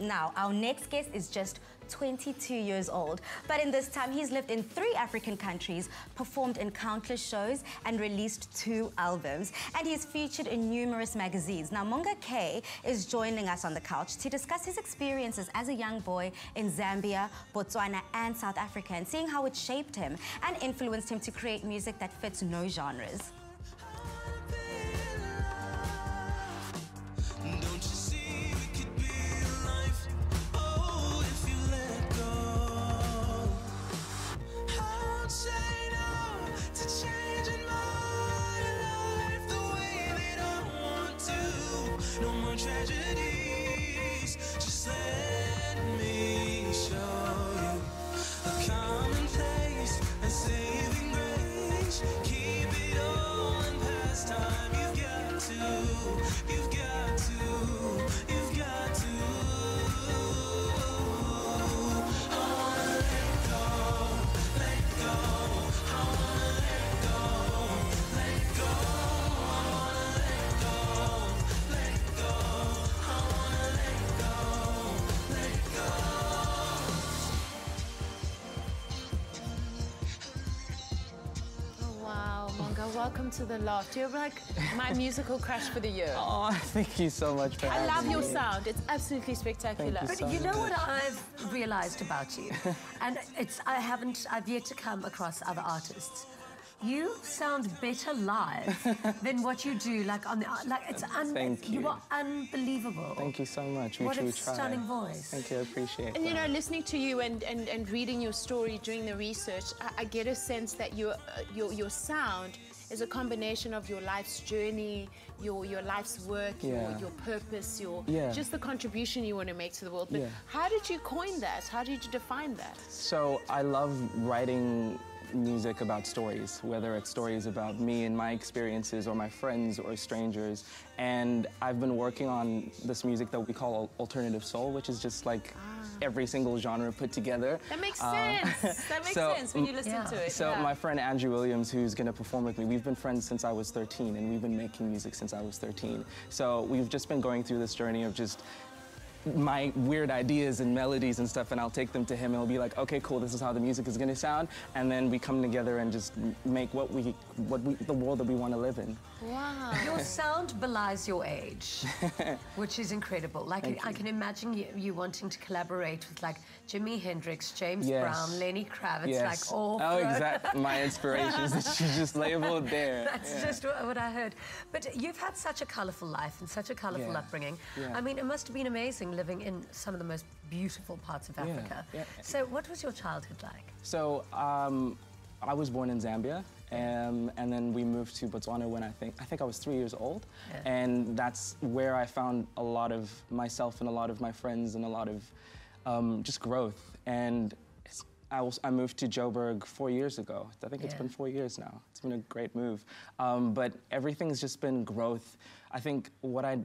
Now, our next guest is just 22 years old, but in this time he's lived in 3 African countries, performed in countless shows and released 2 albums, and he's featured in numerous magazines. Now, Moonga K is joining us on the couch to discuss his experiences as a young boy in Zambia, Botswana and South Africa, and seeing how it shaped him and influenced him to create music that fits no genres. Tragedies, just let me show you a commonplace and saving grace. Keep it all in past time. You've got to, you've got to, you've got to. I wanna let go, let go. I wanna let go, let go. I wanna let go, let go. Welcome to The Loft. You're like my musical crush for the year. Oh, thank you so much for having me. I love your sound. It's absolutely spectacular. Thank you so But you know much. what I've realized about you? And I've yet to come across other artists. You sound better live than what you do, like on the, Thank you. You are unbelievable. Thank you so much. What a try. stunning voice. Thank you, I appreciate it. And you know, listening to you and reading your story, doing the research, I get a sense that your sound is a combination of your life's journey, your life's work, your purpose, just the contribution you want to make to the world. But how did you coin that? How did you define that? So I love writing music about stories, whether it's stories about me and my experiences or my friends or strangers. And I've been working on this music that we call alternative soul, which is just like every single genre put together. That makes sense. That makes sense when you listen to it. So my friend Andrew Williams, who's going to perform with me, we've been friends since I was 13, and we've been making music since I was 13. So we've just been going through this journey of just my weird ideas and melodies and stuff, and I'll take them to him and he'll be like, okay, cool, this is how the music is going to sound, and then we come together and just make the world that we want to live in. Wow. Your sound belies your age, which is incredible. Like, I can imagine you wanting to collaborate with like Jimi Hendrix, James Brown, Lenny Kravitz, like all. Oh, exactly. My inspirations that she just labeled there. That's just what I heard. But you've had such a colourful life and such a colourful upbringing. I mean, it must have been amazing living in some of the most beautiful parts of Africa. So what was your childhood like? So I was born in Zambia, and then we moved to Botswana when I think I was 3 years old, and that's where I found a lot of myself and a lot of my friends and a lot of just growth. And I moved to Joburg 4 years ago. I think it's been 4 years now. It's been a great move. But everything's just been growth. I think what I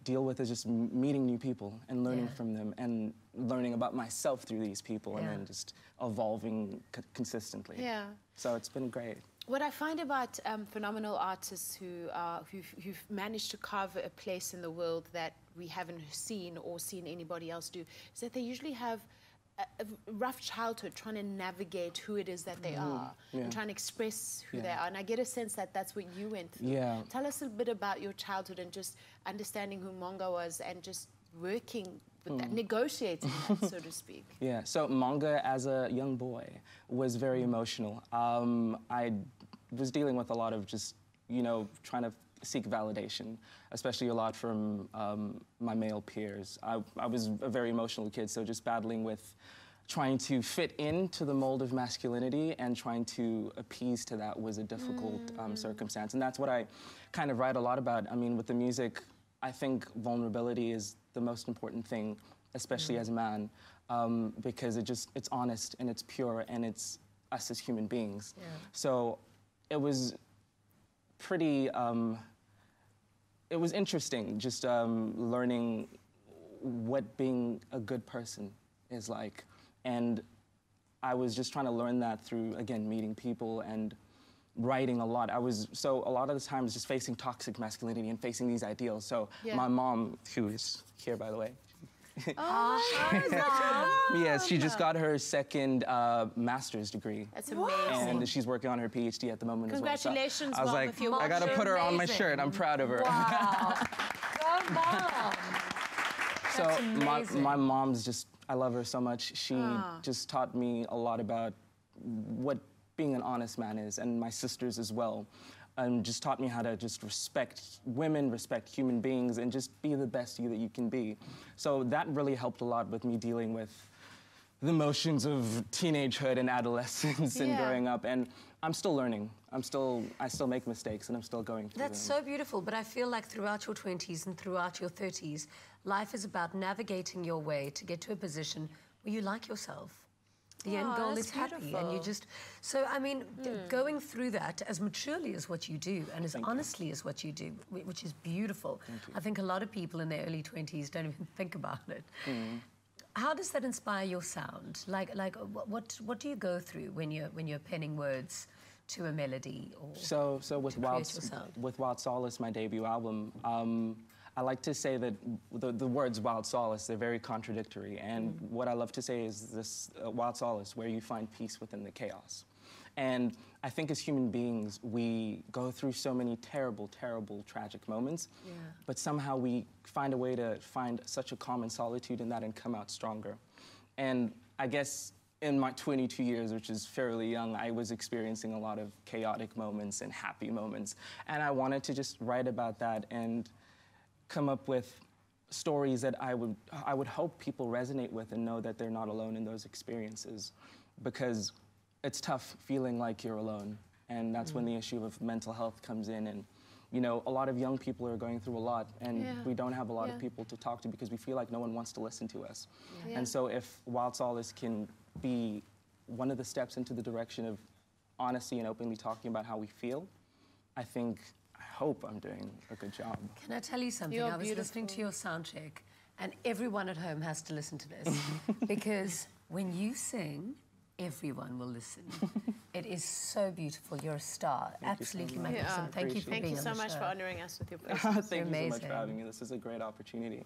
deal with is just meeting new people and learning from them and learning about myself through these people and then just evolving consistently. Yeah. So it's been great. What I find about phenomenal artists who've managed to carve a place in the world that we haven't seen or seen anybody else do is that they usually have a rough childhood trying to navigate who it is that they are and trying to express who they are. And I get a sense that that's what you went through. Yeah. Tell us a bit about your childhood and just understanding who Moonga was and just working with that, negotiating that, so to speak. Yeah, so Moonga as a young boy was very emotional. I was dealing with a lot of just, you know, trying to seek validation, especially a lot from my male peers. I was a very emotional kid, so just battling with trying to fit into the mold of masculinity and trying to appease to that was a difficult circumstance. And that's what I kind of write a lot about. I mean, with the music, I think vulnerability is the most important thing, especially as a man, because it's honest and it's pure and it's us as human beings. So it was pretty, it was interesting just learning what being a good person is like. And I was just trying to learn that through, again, meeting people and writing a lot. So a lot of the times just facing toxic masculinity and facing these ideals. So my mom, who is here, by the way, Yes, she just got her second master's degree. That's amazing. And she's working on her PhD at the moment as well. Congratulations, so I was Mom, like, if you're I got to put her on my amazing. shirt. I'm proud of her. Wow. Go, Mom. So my mom's just, I love her so much. She just taught me a lot about what being an honest man is, and my sisters as well. And just taught me how to just respect women, respect human beings, and just be the best you that you can be. So that really helped a lot with me dealing with the emotions of teenagehood and adolescence and growing up. And I'm still learning. I still make mistakes, and I'm still going through That's so beautiful, but I feel like throughout your 20s and throughout your 30s, life is about navigating your way to get to a position where you like yourself. The end goal is happy, and you just... So, I mean, going through that as maturely as what you do, and as honestly as what you do, which is beautiful. I think a lot of people in their early 20s don't even think about it. How does that inspire your sound? Like, what do you go through when you're penning words to a melody or so with Wild Solace, my debut album, I like to say that the words Wild Solace, they're very contradictory, and what I love to say is this Wild Solace, where you find peace within the chaos. And I think as human beings, we go through so many terrible, terrible, tragic moments, but somehow we find a way to find such a calm and solitude in that and come out stronger. And I guess in my 22 years, which is fairly young, I was experiencing a lot of chaotic moments and happy moments. And I wanted to just write about that and come up with stories that I would hope people resonate with and know that they're not alone in those experiences. Because it's tough feeling like you're alone. And that's when the issue of mental health comes in. And, you know, a lot of young people are going through a lot, and we don't have a lot of people to talk to because we feel like no one wants to listen to us. And so if Wild Solace can be one of the steps into the direction of honesty and openly talking about how we feel, I hope I'm doing a good job. Can I tell you something? I was listening to your sound check, and everyone at home has to listen to this. Because when you sing, everyone will listen. It is so beautiful. You're a star. Absolutely magnificent. Thank you for being on the show. Thank you so much for honouring us with your presence. Thank you so much for having me. This is a great opportunity.